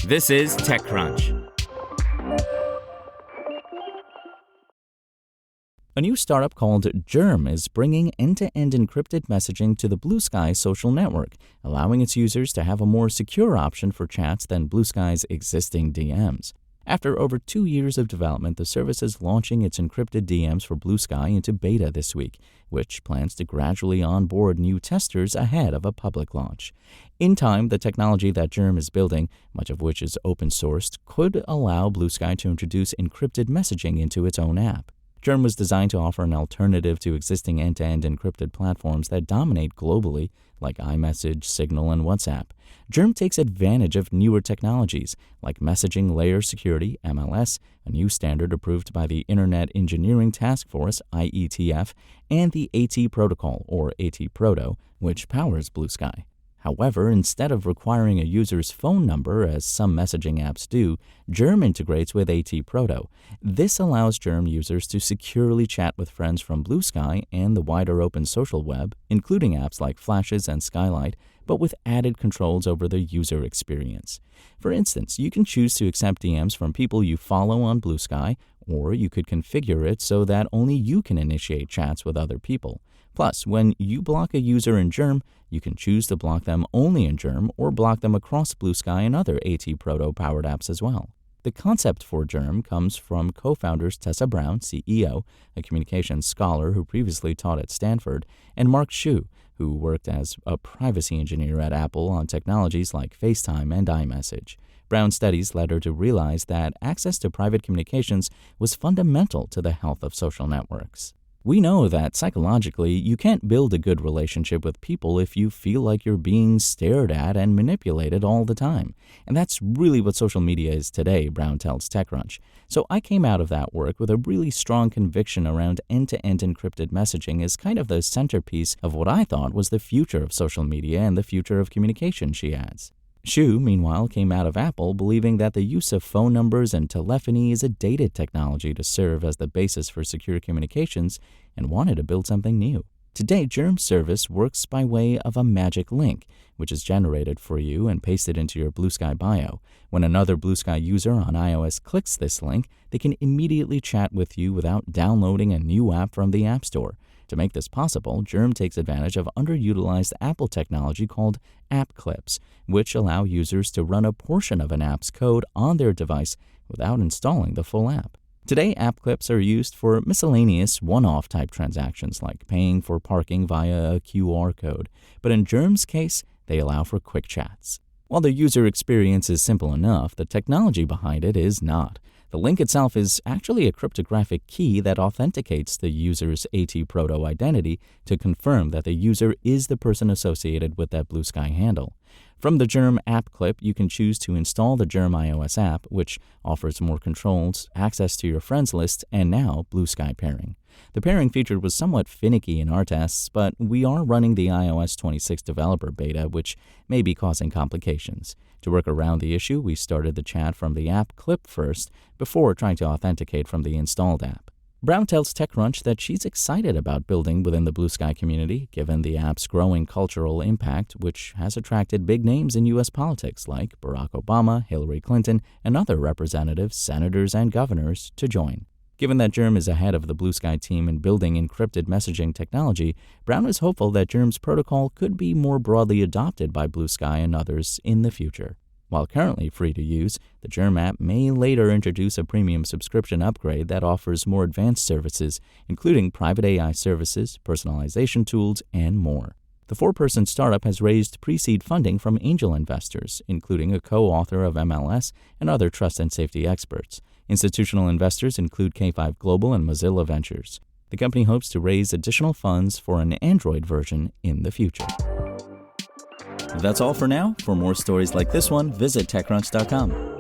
This is TechCrunch. A new startup called Germ is bringing end-to-end encrypted messaging to the Bluesky social network, allowing its users to have a more secure option for chats than Bluesky's existing DMs. After over 2 years of development, the service is launching its encrypted DMs for Bluesky into beta this week, which plans to gradually onboard new testers ahead of a public launch. In time, the technology that Germ is building, much of which is open-sourced, could allow Bluesky to introduce encrypted messaging into its own app. Germ was designed to offer an alternative to existing end-to-end encrypted platforms that dominate globally, like iMessage, Signal, and WhatsApp. Germ takes advantage of newer technologies, like Messaging Layer Security, MLS, a new standard approved by the Internet Engineering Task Force, IETF, and the AT Protocol, or AT-Proto, which powers Bluesky. However, instead of requiring a user's phone number, as some messaging apps do, Germ integrates with AT-Proto. This allows Germ users to securely chat with friends from Bluesky and the wider open social web, including apps like Flashes and Skylight, but with added controls over the user experience. For instance, you can choose to accept DMs from people you follow on Bluesky, or you could configure it so that only you can initiate chats with other people. Plus, when you block a user in Germ, you can choose to block them only in Germ or block them across Bluesky and other AT-Proto-powered apps as well. The concept for Germ comes from co-founders Tessa Brown, CEO, a communications scholar who previously taught at Stanford, and Mark Xu, who worked as a privacy engineer at Apple on technologies like FaceTime and iMessage. Brown's studies led her to realize that access to private communications was fundamental to the health of social networks. We know that psychologically, you can't build a good relationship with people if you feel like you're being stared at and manipulated all the time. And that's really what social media is today, Brown tells TechCrunch. So I came out of that work with a really strong conviction around end-to-end encrypted messaging as kind of the centerpiece of what I thought was the future of social media and the future of communication, she adds. Xu, meanwhile, came out of Apple believing that the use of phone numbers and telephony is a dated technology to serve as the basis for secure communications and wanted to build something new. Today, Germ's service works by way of a magic link, which is generated for you and pasted into your Bluesky bio. When another Bluesky user on iOS clicks this link, they can immediately chat with you without downloading a new app from the App Store. To make this possible, Germ takes advantage of underutilized Apple technology called app clips, which allow users to run a portion of an app's code on their device without installing the full app. Today, app clips are used for miscellaneous one-off type transactions like paying for parking via a QR code, but in Germ's case, they allow for quick chats. While the user experience is simple enough, the technology behind it is not. The link itself is actually a cryptographic key that authenticates the user's AT-Proto identity to confirm that the user is the person associated with that Bluesky handle. From the Germ app clip, you can choose to install the Germ iOS app, which offers more controls, access to your friends list, and now Bluesky pairing. The pairing feature was somewhat finicky in our tests, but we are running the iOS 26 developer beta, which may be causing complications. To work around the issue, we started the chat from the app clip first, before trying to authenticate from the installed app. Brown tells TechCrunch that she's excited about building within the Bluesky community, given the app's growing cultural impact, which has attracted big names in U.S. politics like Barack Obama, Hillary Clinton, and other representatives, senators, and governors to join. Given that Germ is ahead of the Bluesky team in building encrypted messaging technology, Brown is hopeful that Germ's protocol could be more broadly adopted by Bluesky and others in the future. While currently free to use, the Germ app may later introduce a premium subscription upgrade that offers more advanced services, including private AI services, personalization tools, and more. The 4-person startup has raised pre-seed funding from angel investors, including a co-author of MLS and other trust and safety experts. Institutional investors include K5 Global and Mozilla Ventures. The company hopes to raise additional funds for an Android version in the future. That's all for now. For more stories like this one, visit TechCrunch.com.